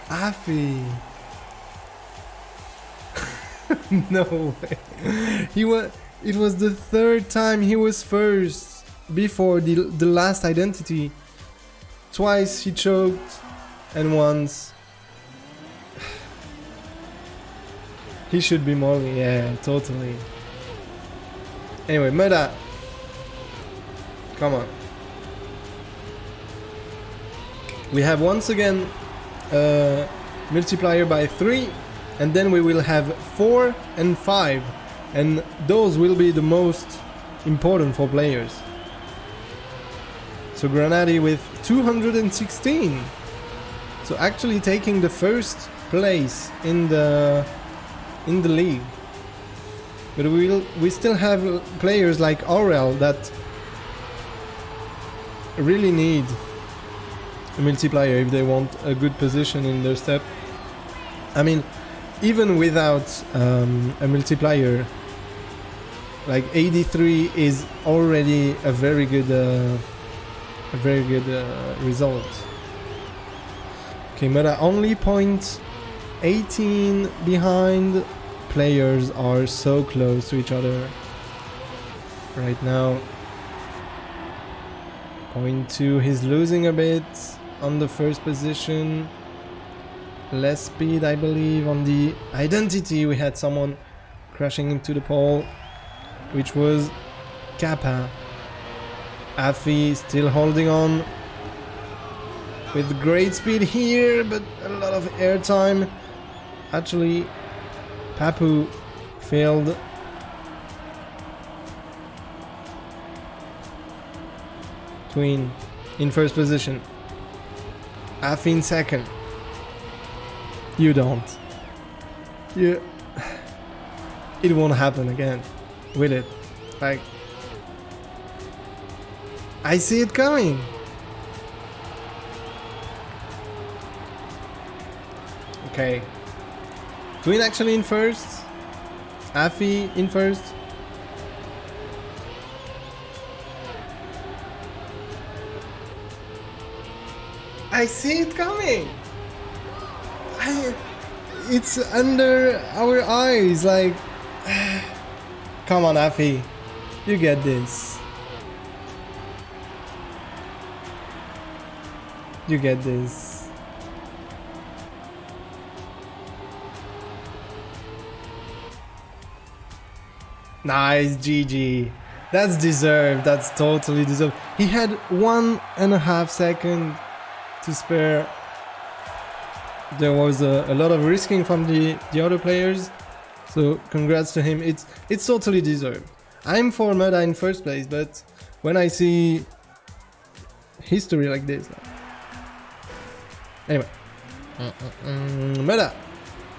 Afi. No way. It was the 3rd time he was first before the last identity. Twice he choked, and once he should be Molly. Yeah, totally. Anyway, Mudda, come on. We have once again multiplier by 3, and then we will have 4 and 5, and those will be the most important for players. So Grenade with 216. So actually taking the 1st place in the league. But we still have players like Aurel that really need a multiplier if they want a good position in their step. I mean, even without a multiplier, like 83 is already a very good result. Okay, Mudda only point 18 behind. Players are so close to each other right now. Point 2, he's losing a bit on the 1st position. less speed, I believe. On the identity, we had someone crashing into the pole, which was Kappa. Afi still holding on with great speed here, but a lot of airtime. Actually, Papu failed. Twin in first position. Afi in second. You don't. You. It won't happen again, will it? Like, I see it coming. Okay. Twin actually in first. Afi in first. I see it coming. It's under our eyes. Like, come on, Afi, you get this. You get this. Nice, GG. That's deserved. That's totally deserved. He had 1.5 seconds to spare. There was a lot of risking from the other players, so congrats to him. It's totally deserved. I'm for Mudda in first place, but when I see history like this, anyway, Mudda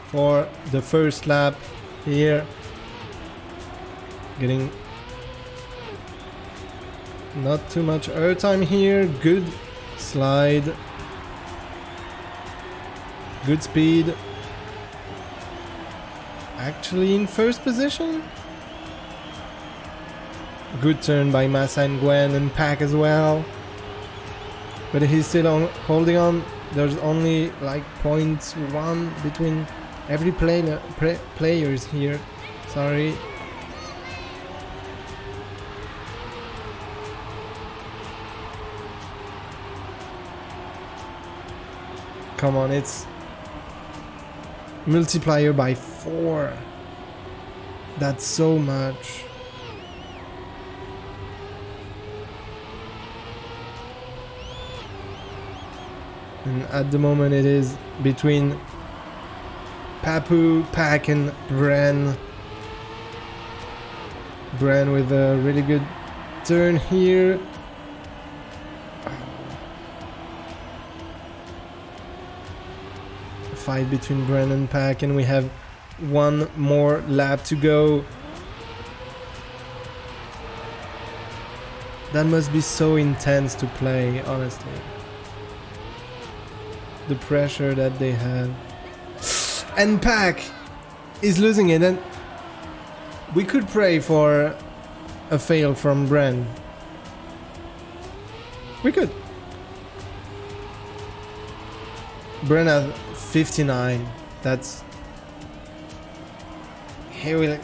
for the first lap here, getting not too much airtime here. Good slide. Good speed. Actually in first position. Good turn by Massa and Gwen and Pack as well. But he's still holding on. There's only like 0.1 between every players here. Sorry. Come on, it's multiplier by 4. That's so much. And at the moment it is between Papu, Pack and Bren. Bren with a really good turn here. Fight between Bren and Pack, and we have one more lap to go. That must be so intense to play, honestly. The pressure that they have. And Pack is losing it, and we could pray for a fail from Bren. We could. Bren has 59. That's... He will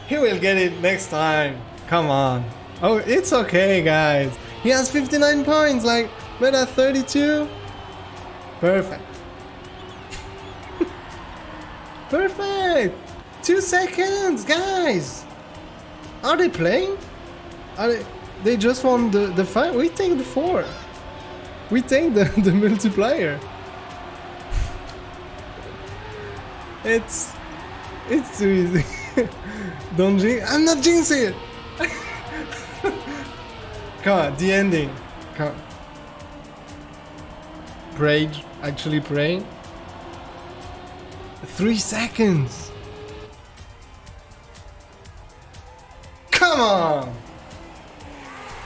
get it next time. Come on. Oh, it's okay, guys. He has 59 points. Like, Mudda 32. Perfect. Perfect. 2 seconds, guys. Are they playing? They just won the fight. We take the 4. We take the multiplier. It's too easy. Don't jinx. I'm not jinxing it. Come on, the ending. Come on. Rage, actually praying. 3 seconds. Come on.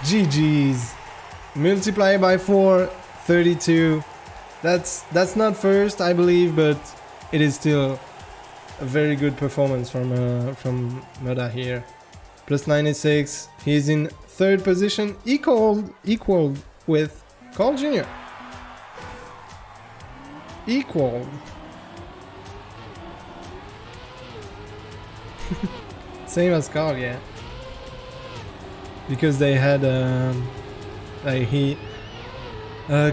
GG's. Multiply by 4, 32. That's not first, I believe, but it is still a very good performance from Mudda here. Plus 96. He's in third position, equal with Carl Jr. Equal. Same as Carl, yeah. Because they had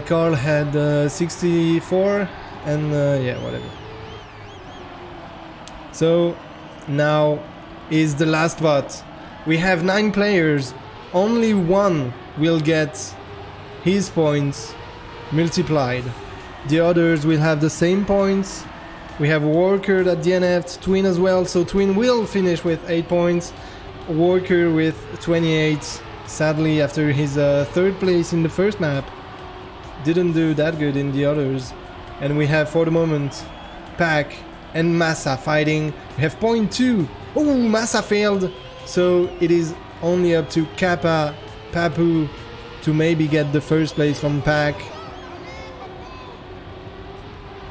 Carl had 64 and yeah, whatever. So now is the last spot. We have 9 players. Only one will get his points multiplied. The others will have the same points. We have Worker at DNF, Twin as well, so Twin will finish with 8 points. Worker with 28, sadly after his 3rd place in the first map. Didn't do that good in the others. And we have for the moment Pack and Massa fighting. We have point 2. Oh, Massa failed. So it is only up to Kappa, Papu to maybe get the first place from Pack.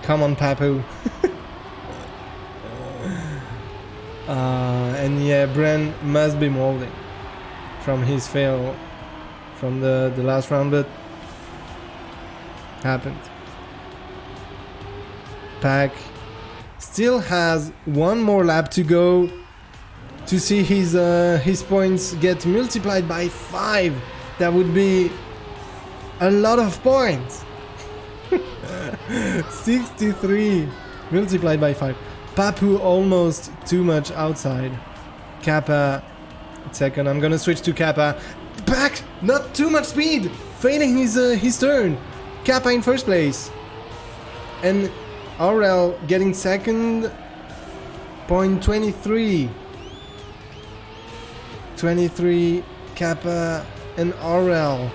Come on, Papu. And yeah, Bren must be molding from his fail from the last round, but happened. Pack still has one more lap to go to see his points get multiplied by 5. That would be a lot of points. 63 multiplied by 5. Papu almost too much outside. Kappa second. I'm gonna switch to Kappa. Back, not too much speed, failing his turn. Kappa in first place, and RL getting second. Point 23. 23 Kappa and RL.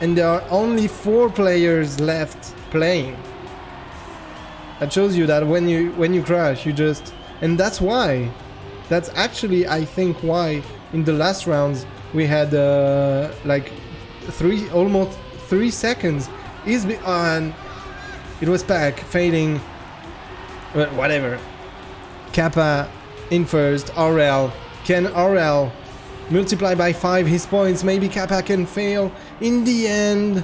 And there are only 4 players left playing. That shows you that when you crash, you just... And that's why. That's actually, I think, why in the last rounds we had like almost 3 seconds. And it was Pack fading. But whatever. Kappa in first. RL. Can RL multiply by 5 his points? Maybe Kappa can fail in the end.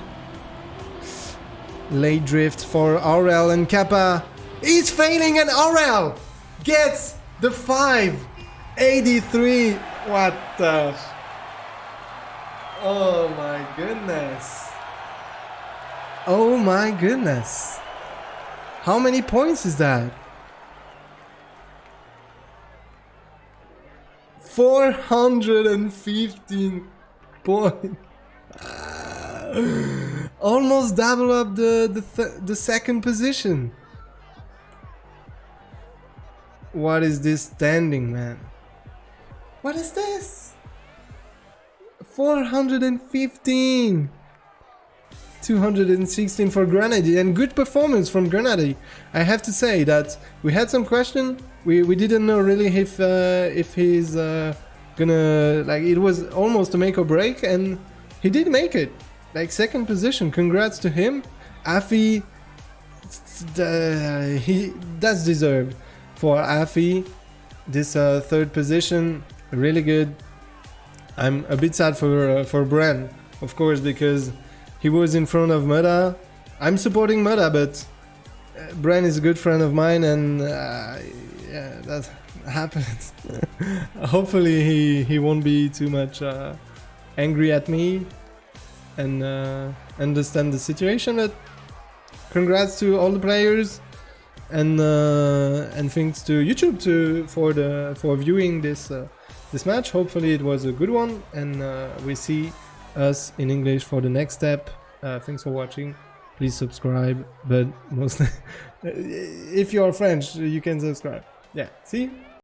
Late drift for RL, and Kappa is failing, and RL gets the 583. What the... Oh my goodness. Oh my goodness. How many points is that? 415 points. Almost double up the second position. What is this standing, man? What is this? 415. 216 for Grenady, and good performance from Grenady. I have to say that we had some question. We didn't know really if he's gonna, like, it was almost a make or break, and he did make it. Like, second position, congrats to him. Afi, that's deserved for Afi. This third position, really good. I'm a bit sad for Bren, of course, because he was in front of Mudda. I'm supporting Mudda, but Bren is a good friend of mine, and yeah, that happens. Hopefully he won't be too much angry at me and understand the situation. But congrats to all the players, and thanks to YouTube for viewing this match. Hopefully it was a good one, and we see us in English for the next step. Thanks for watching. Please subscribe, but mostly if you're French, you can subscribe. Yeah, see?